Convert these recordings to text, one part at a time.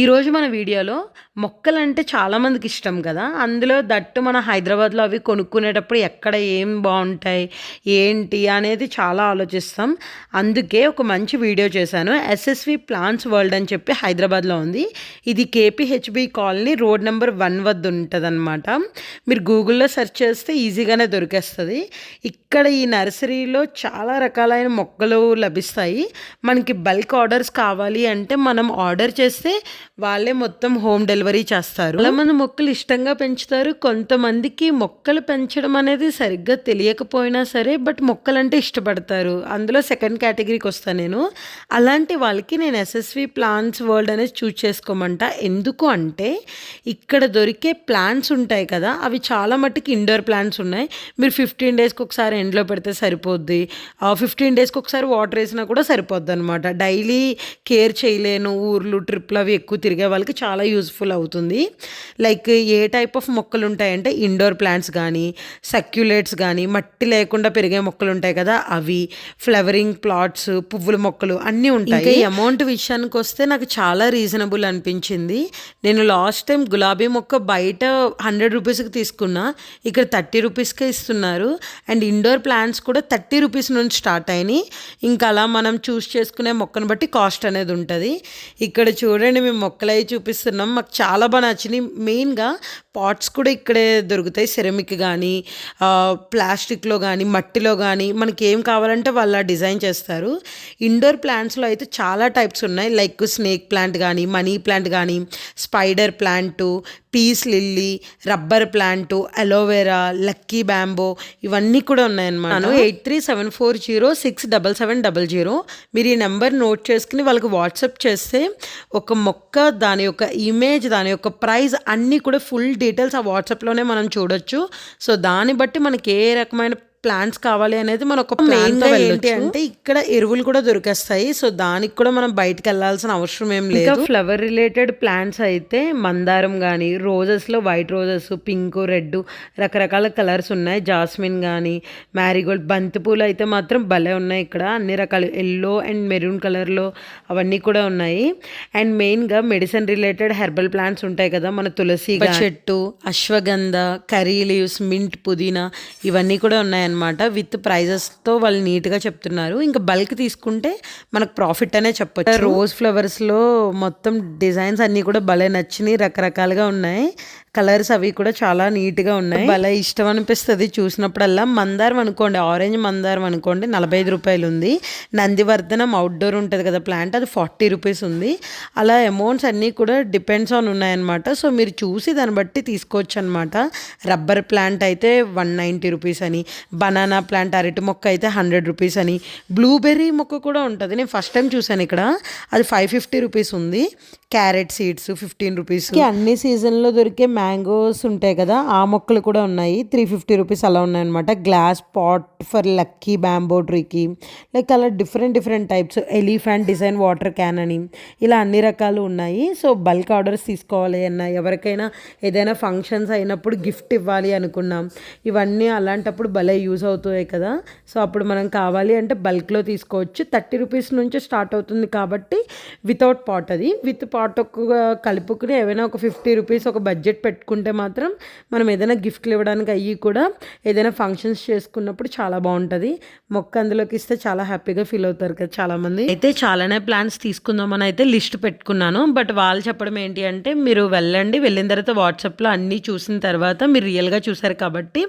ఈరోజు మన వీడియోలో మొక్కలంటే చాలామందికి ఇష్టం కదా. అందులో దట్టు మన హైదరాబాద్లో అవి కొనుక్కునేటప్పుడు ఎక్కడ ఏం బాగుంటాయి ఏంటి అనేది చాలా ఆలోచిస్తాం. అందుకే ఒక మంచి వీడియో చేశాను. ఎస్ఎస్వి ప్లాంట్స్ వరల్డ్ అని చెప్పి హైదరాబాద్లో ఉంది. ఇది కేపీహెచ్బి కాలనీ రోడ్ నెంబర్ 1 వద్ద ఉంటుంది అనమాట. మీరు గూగుల్లో సెర్చ్ చేస్తే ఈజీగానే దొరికేస్తుంది. ఇక్కడ ఈ నర్సరీలో చాలా రకాలైన మొక్కలు లభిస్తాయి. మనకి బల్క్ ఆర్డర్స్ కావాలి అంటే మనం ఆర్డర్ చేస్తే వాళ్ళే మొత్తం హోమ్ డెలివరీ చేస్తారు. చాలా మంది మొక్కలు ఇష్టంగా పెంచుతారు. కొంతమందికి మొక్కలు పెంచడం అనేది సరిగ్గా తెలియకపోయినా సరే బట్ మొక్కలంటే ఇష్టపడతారు. అందులో సెకండ్ కేటగిరీకి వస్తాను నేను. అలాంటి వాళ్ళకి నేను ఎస్ఎస్వి ప్లాంట్స్ వరల్డ్ అనేది చూస్ చేసుకోమంట. ఎందుకు అంటే ఇక్కడ దొరికే ప్లాంట్స్ ఉంటాయి కదా, అవి చాలా మట్టుకు ఇండోర్ ప్లాంట్స్ ఉన్నాయి. మీరు 15 డేస్కి ఒకసారి ఎండ్లో పెడితే సరిపోద్ది. 15 డేస్కి ఒకసారి వాటర్ వేసినా కూడా సరిపోద్ది అనమాట. డైలీ కేర్ చేయలేను, ఊర్లు ట్రిప్లు అవి ఎక్కువ తిరిగే వాళ్ళకి చాలా యూజ్ఫుల్ అవుతుంది. లైక్ ఏ టైప్ ఆఫ్ మొక్కలు ఉంటాయంటే ఇండోర్ ప్లాంట్స్ కానీ, సక్యులేట్స్ కానీ, మట్టి లేకుండా పెరిగే మొక్కలు ఉంటాయి కదా అవి, ఫ్లవరింగ్ ప్లాట్స్, పువ్వుల మొక్కలు అన్నీ ఉంటాయి. అమౌంట్ విషయానికి వస్తే నాకు చాలా రీజనబుల్ అనిపించింది. నేను లాస్ట్ టైం గులాబీ మొక్క బయట 100 రూపీస్కి తీసుకున్నా, ఇక్కడ 30 రూపీస్కే ఇస్తున్నారు. అండ్ ఇండోర్ ప్లాంట్స్ కూడా 30 రూపీస్ నుంచి స్టార్ట్ అయినాయి. ఇంకా అలా మనం చూస్ చేసుకునే మొక్కను బట్టి కాస్ట్ అనేది ఉంటుంది. ఇక్కడ చూడండి మేము మొక్కలు అవి చూపిస్తున్నాం. మాకు చాలా బాగా నచ్చినాయి. మెయిన్గా పాట్స్ కూడా ఇక్కడే దొరుకుతాయి. సెరమిక్ కానీ, ప్లాస్టిక్లో కానీ, మట్టిలో కానీ మనకి ఏం కావాలంటే వాళ్ళు డిజైన్ చేస్తారు. ఇండోర్ ప్లాంట్స్లో అయితే చాలా టైప్స్ ఉన్నాయి. లైక్ స్నేక్ ప్లాంట్ కానీ, మనీ ప్లాంట్ కానీ, spider plant, peace lily, rubber plant, aloe vera, lucky bamboo ఇవన్నీ కూడా ఉన్నాయన్నమాట. 8374067700 మీరు ఈ నెంబర్ నోట్ చేసుకుని వాళ్ళకి వాట్సాప్ చేస్తే ఒక మొక్క, దాని యొక్క ఇమేజ్, దాని యొక్క ప్రైస్ అన్నీ కూడా ఫుల్ డీటెయిల్స్ ఆ వాట్సాప్లోనే మనం చూడొచ్చు. సో దాన్ని బట్టి మనకి ఏ రకమైన ప్లాంట్స్ కావాలి అనేది మన ఒక మెయిన్గా ఏంటి అంటే ఇక్కడ ఎరువులు కూడా దొరికేస్తాయి. సో దానికి కూడా మనం బయటకు వెళ్ళాల్సిన అవసరం ఏం లేదు. ఫ్లవర్ రిలేటెడ్ ప్లాంట్స్ అయితే మందారం కానీ, రోజెస్లో వైట్ రోజెస్, పింక్, రెడ్ రకరకాల కలర్స్ ఉన్నాయి. జాస్మిన్ కానీ, మ్యారీగోల్డ్, బంతిపూలు అయితే మాత్రం భలే ఉన్నాయి. ఇక్కడ అన్ని రకాలు ఎల్లో అండ్ మెరూన్ కలర్లో అవన్నీ కూడా ఉన్నాయి. అండ్ మెయిన్గా మెడిసిన్ రిలేటెడ్ హెర్బల్ ప్లాంట్స్ ఉంటాయి కదా, మన తులసి చెట్టు, అశ్వగంధ, కర్రీ లీవ్స్, మింట్, పుదీనా ఇవన్నీ కూడా ఉన్నాయి అనమాట. విత్ ప్రైజెస్తో వాళ్ళు నీట్గా చెప్తున్నారు. ఇంకా బల్క్ తీసుకుంటే మనకు ప్రాఫిట్ అనే చెప్పొచ్చు. రోజ్ ఫ్లవర్స్లో మొత్తం డిజైన్స్ అన్నీ కూడా భలే నచ్చినాయి. రకరకాలుగా ఉన్నాయి. కలర్స్ అవి కూడా చాలా నీట్గా ఉన్నాయి. భలే ఇష్టం అనిపిస్తుంది చూసినప్పుడల్లా. మందారం అనుకోండి, ఆరెంజ్ మందారం అనుకోండి 45 రూపాయలు ఉంది. నందివర్ధనం అవుట్డోర్ ఉంటుంది కదా ప్లాంట్, అది 40 రూపీస్ ఉంది. అలా అమౌంట్స్ అన్నీ కూడా డిపెండ్స్ ఆన్ ఉన్నాయన్నమాట. సో మీరు చూసి దాన్ని బట్టి తీసుకోవచ్చు అనమాట. రబ్బర్ ప్లాంట్ అయితే 190 రూపీస్ అని, బనానా ప్లాంట్ అరటి మొక్క అయితే 100 రూపీస్ అని, బ్లూబెర్రీ మొక్క కూడా ఉంటుంది. నేను ఫస్ట్ టైం చూసాను ఇక్కడ, అది 550 రూపీస్ ఉంది. Carrot seeds 15 rupees. అన్ని సీజన్లో దొరికే మ్యాంగోస్ ఉంటాయి కదా, ఆ మొక్కలు కూడా ఉన్నాయి. 350 రూపీస్ అలా ఉన్నాయన్నమాట. Glass pot for lucky bamboo ట్రీకి, లైక్ అలా different types. Elephant design water can అని ఇలా అన్ని రకాలు ఉన్నాయి. సో బల్క్ ఆర్డర్స్ తీసుకోవాలి అన్నా, ఎవరికైనా ఏదైనా ఫంక్షన్స్ అయినప్పుడు గిఫ్ట్ ఇవ్వాలి అనుకున్నాం, ఇవన్నీ అలాంటప్పుడు భలే యూజ్ అవుతాయి కదా. సో అప్పుడు మనం కావాలి అంటే బల్క్లో తీసుకోవచ్చు. 30 రూపీస్ నుంచి స్టార్ట్ అవుతుంది కాబట్టి వితౌట్ పాట్, అది విత్ పాట్ కలుపుకుని ఏమైనా ఒక 50 రూపీస్ ఒక బడ్జెట్ పెట్టుకుంటే మాత్రం మనం ఏదైనా గిఫ్ట్లు ఇవ్వడానికి అయ్యి కూడా ఏదైనా ఫంక్షన్స్ చేసుకున్నప్పుడు చాలా బాగుంటుంది. మొక్క అందులోకి ఇస్తే చాలా హ్యాపీగా ఫీల్ అవుతారు కదా చాలామంది. అయితే చాలానే ప్లాన్స్ తీసుకుందామని అయితే లిస్ట్ పెట్టుకున్నాను. బట్ వాళ్ళు చెప్పడం ఏంటి అంటే మీరు వెళ్ళండి, వెళ్ళిన తర్వాత వాట్సాప్లో అన్నీ చూసిన తర్వాత మీరు రియల్గా చూసారు కాబట్టి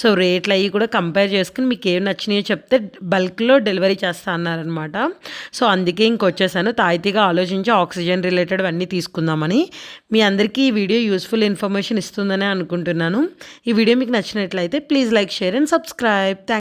సో రేట్లు అవి కూడా కంపేర్ చేసుకుని మీకు ఏం నచ్చినాయో చెప్తే బల్క్లో డెలివరీ చేస్తా అన్నారనమాట. సో అందుకే ఇంకొచ్చేసాను. తాయితీగా ఆలోచించి ఆక్సిజన్ రిలేటెడ్ అన్నీ తీసుకుందామని. మీ అందరికీ ఈ వీడియో యూస్ఫుల్ ఇన్ఫర్మేషన్ ఇస్తుందని అనుకుంటున్నాను. ఈ వీడియో మీకు నచ్చినట్లయితే please like, share and subscribe.